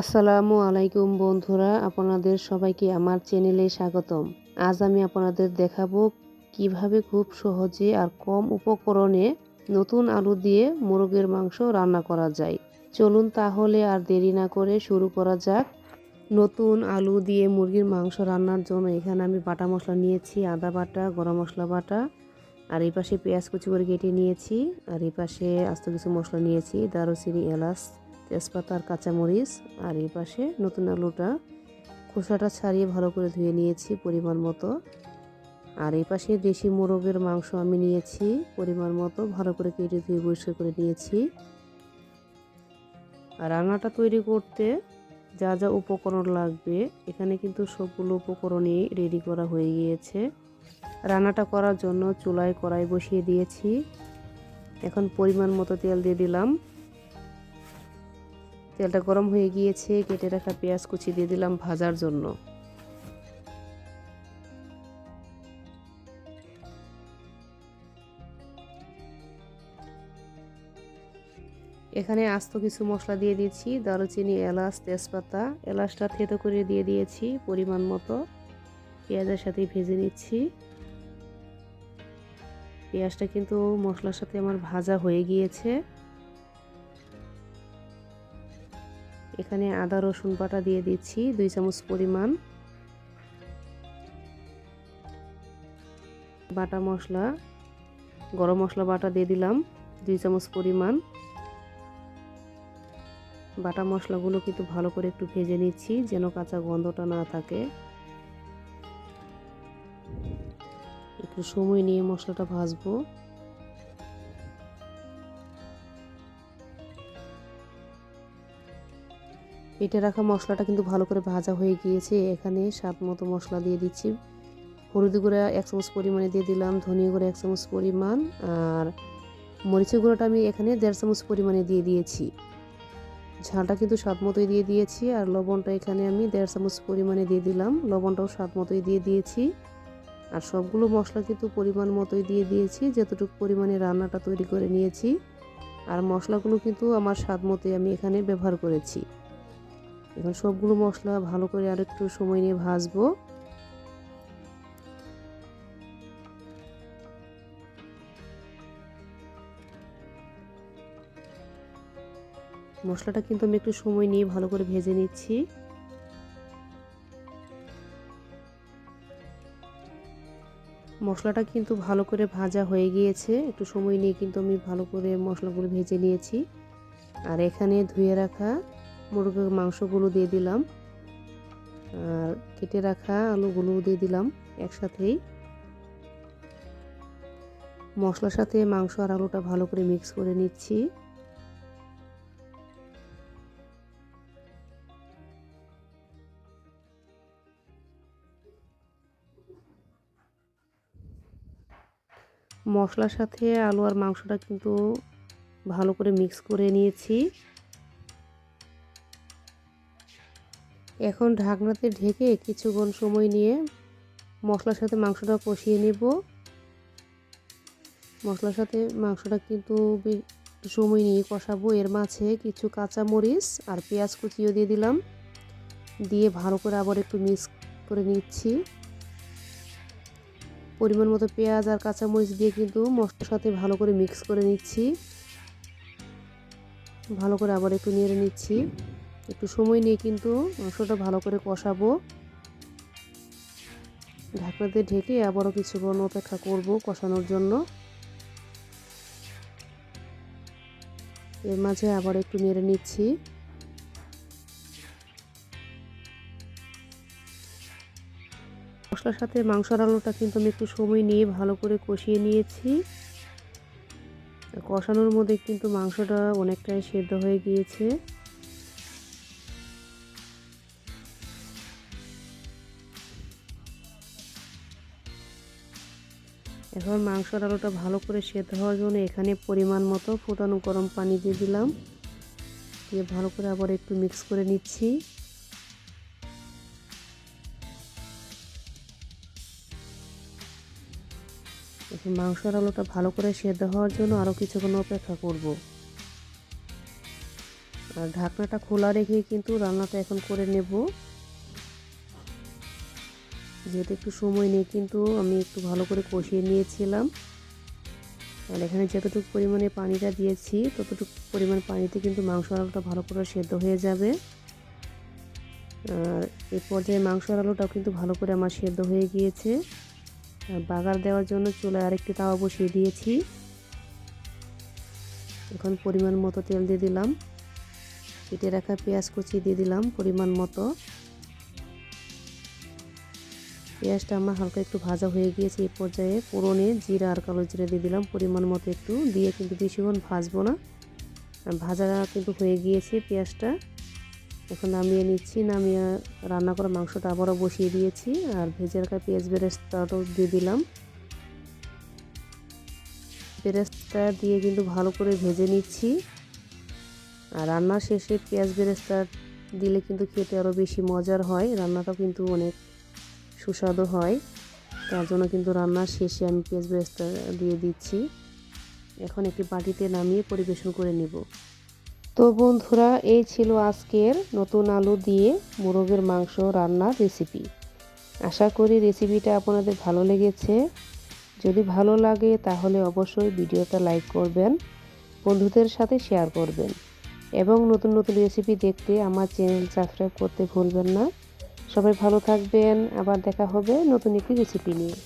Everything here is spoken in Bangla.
আসসালামু আলাইকুম বন্ধুরা, আপনাদের সবাইকে আমার চ্যানেলে স্বাগতম। আজ আমি আপনাদের দেখাবো কিভাবে খুব সহজে আর কম উপকরণে নতুন আলু দিয়ে মুরগির মাংস রান্না করা যায়। চলুন তাহলে আর দেরি না করে শুরু করা যাক। নতুন আলু দিয়ে মুরগির মাংস রান্নার জন্য এখানে আমি বাটা মশলা নিয়েছি, আদা বাটা, গরম মশলা বাটা, আর এই পাশে পেঁয়াজ কুচি করে কেটে নিয়েছি, আর এই পাশে আস্ত কিছু মশলা নিয়েছি, দারুচিনি, এলাচ, তেজপাতা আর কাঁচামরিচ। আর এই পাশে নতুন আলুটা খোসাটা ছাড়িয়ে ভালো করে ধুয়ে নিয়েছি পরিমাণ মতো। আর এই পাশে দেশি মোরগের মাংস আমি নিয়েছি পরিমাণ মতো, ভালো করে কেটে ধুয়ে পরিষ্কার করে নিয়েছি। আর রান্নাটা তৈরি করতে যা যা উপকরণ লাগবে এখানে কিন্তু সবগুলো উপকরণই রেডি করা হয়ে গিয়েছে। রান্নাটা করার জন্য চুলায় কড়াই বসিয়ে দিয়েছি। এখন পরিমাণ মতো তেল দিয়ে দিলাম। তেলটা গরম হয়ে গিয়েছে, কেটে রাখা পেঁয়াজ কুচি দিয়ে দিলাম ভাজার জন্য। এখানে আস্ত কিছু মশলা দিয়ে দিয়েছি, দারুচিনি, এলাচ, তেজপাতা। এলাচটা থেতো করে দিয়ে দিয়েছি পরিমাণ মতো। পেঁয়াজের সাথে ভেজে নিচ্ছি। পেঁয়াজটা কিন্তু মশলার সাথে আমার ভাজা হয়ে গিয়েছে। এখানে আদা রসুন বাটা দিয়ে দিচ্ছি 2 চামচ পরিমাণ। বাটা মশলা, গরম মশলা বাটা দিয়ে দিলাম 2 চামচ পরিমাণ। বাটা মশলাগুলো কিন্তু ভালো করে একটু ভেজে নিচ্ছি যেন কাঁচা গন্ধটা না থাকে। একটু সময় নিয়ে মশলাটা ভাজবো। বেটে রাখা মশলাটা কিন্তু ভালো করে ভাজা হয়ে গিয়েছে। এখানে স্বাদ মতো মশলা দিয়ে দিচ্ছি। হলুদ গুঁড়া 1 চামচ পরিমাণে দিয়ে দিলাম, ধনিয়া গুঁড়া 1 চামচ পরিমাণ, আর মরিচের গুঁড়োটা আমি এখানে 1.5 চামচ পরিমাণে দিয়ে দিয়েছি। ঝালটা কিন্তু স্বাদ মতোই দিয়ে দিয়েছি। আর লবণটা এখানে আমি 1.5 চামচ পরিমাণে দিয়ে দিলাম, লবণটাও স্বাদ মতোই দিয়ে দিয়েছি। আর সবগুলো মশলা কিন্তু পরিমাণ মতোই দিয়ে দিয়েছি যতটুকু পরিমাণে রান্নাটা তৈরি করে নিয়েছি। আর মশলাগুলো কিন্তু আমার স্বাদ মতোই আমি এখানে ব্যবহার করেছি। এখন সবগুলো মশলা ভালো করে আর একটু সময় নিয়ে ভাজবো। মশলাটা কিন্তু আমি একটু সময় নিয়ে ভালো করে ভেজে নিচ্ছি। মশলাটা কিন্তু ভালো করে ভাজা হয়ে গিয়েছে। একটু সময় নিয়ে কিন্তু আমি ভালো করে মশলাগুলো ভেজে নিয়েছি। আর এখানে ধুয়ে রাখা মুরগির মাংসগুলো দিয়ে দিলাম, আর কেটে রাখা আলুগুলো দিয়ে দিলাম একসাথেই। মশলার সাথে মাংস আর আলুটা ভালো করে মিক্স করে নিচ্ছি। মশলার সাথে আলু আর মাংসটা কিন্তু ভালো করে মিক্স করে নিয়েছি। এখন ঢাকনাতে ঢেকে কিছুক্ষণ সময় নিয়ে মশলার সাথে মাংসটা কষিয়ে নেব। মশলার সাথে মাংসটা কিন্তু সময় নিয়ে কষাবো। এর মাঝে কিছু কাঁচা মরিচ আর পেঁয়াজ কুচিও দিয়ে দিলাম, দিয়ে ভালো করে আবার একটু মিক্স করে নিচ্ছি। পরিমাণ মতো পেঁয়াজ আর কাঁচা মরিচ দিয়ে কিন্তু মশলার সাথে ভালো করে মিক্স করে নিচ্ছি। ভালো করে আবার একটু নেড়ে নিচ্ছি। একটু সময় নিয়ে কিন্তু মাংসটা ভালো করে কষাবো। ঢাকনাতে ঢেকে আবারও কিছুক্ষণ অপেক্ষা করব কষানোর জন্য। এর মাঝে আবার একটু নেড়ে নিচ্ছি। মশলার সাথে মাংসর আলুটা কিন্তু আমি একটু সময় নিয়ে ভালো করে কষিয়ে নিয়েছি। কষানোর মধ্যে কিন্তু মাংসটা অনেকটাই সেদ্ধ হয়ে গিয়েছে। এখন মাংসর আলুটা ভালো করে সেদ্ধ হওয়ার জন্য এখানে পরিমাণ মতো ফুটানো গরম পানি দিয়ে দিলাম, দিয়ে ভালো করে আবার একটু মিক্স করে নিচ্ছি। এখন মাংসর আলুটা ভালো করে সেদ্ধ হওয়ার জন্য আরও কিছুক্ষণ অপেক্ষা করব। আর ঢাকনাটা খোলা রেখে কিন্তু রান্নাটা এখন করে নেব। যেহেতু একটু সময় নিয়ে কিন্তু আমি একটু ভালো করে কষিয়ে নিয়েছিলাম। আর এখানে যতটুকু পরিমাণে পানিটা দিয়েছি ততটুকু পরিমাণ পানিতে কিন্তু মাংস আলুটা ভালো করে সেদ্ধ হয়ে যাবে। আর এই পর্যায়ে মাংস আলুটাও কিন্তু ভালো করে আমার সেদ্ধ হয়ে গিয়েছে। বাগার দেওয়ার জন্য চুলায় আরেকটি তাওয়া বসিয়ে দিয়েছি। এখন পরিমাণ মতো তেল দিয়ে দিলাম, কেটে রাখা পেঁয়াজ কুচি দিয়ে দিলাম পরিমাণ মতো। পেঁয়াজটা আমার হালকা একটু ভাজা হয়ে গিয়েছে। এই পর্যায়ে ফোড়নে জিরা আর কালো জিরা দিয়ে দিলাম পরিমাণ মতো একটু, দিয়ে কিন্তু বেশিক্ষণ ভাজবো না। ভাজা কিন্তু হয়ে গিয়েছে পেঁয়াজটা। এখন নামিয়ে নিচ্ছি। নামিয়ে রান্না করা মাংসটা আবারও বসিয়ে দিয়েছি আর ভেজে রাখা পেঁয়াজ বেরেস্তাটাও দিয়ে দিলাম। বেরেস্তা দিয়ে কিন্তু ভালো করে ভেজে নিচ্ছি। আর রান্নার শেষে পেঁয়াজ বেরেস্তা দিলে কিন্তু খেতে আরও বেশি মজার হয়, রান্নাটাও কিন্তু অনেক সুস্বাদু হয়। তার জন্য কিন্তু রান্নার শেষে আমি পেঁয়াজ বেরেস্তা দিয়ে দিচ্ছি। এখন একটি বাটিতে নামিয়ে পরিবেশন করে নেব। তো বন্ধুরা, এই ছিল আজকের নতুন আলু দিয়ে মোরগের মাংস রান্নার রেসিপি। আশা করি রেসিপিটা আপনাদের ভালো লেগেছে। যদি ভালো লাগে তাহলে অবশ্যই ভিডিওটা লাইক করবেন, বন্ধুদের সাথে শেয়ার করবেন এবং নতুন নতুন রেসিপি দেখতে আমার চ্যানেল সাবস্ক্রাইব করতে ভুলবেন না। সবাই ভালো থাকবেন, আবার দেখা হবে নতুন একটি রেসিপি নিয়ে।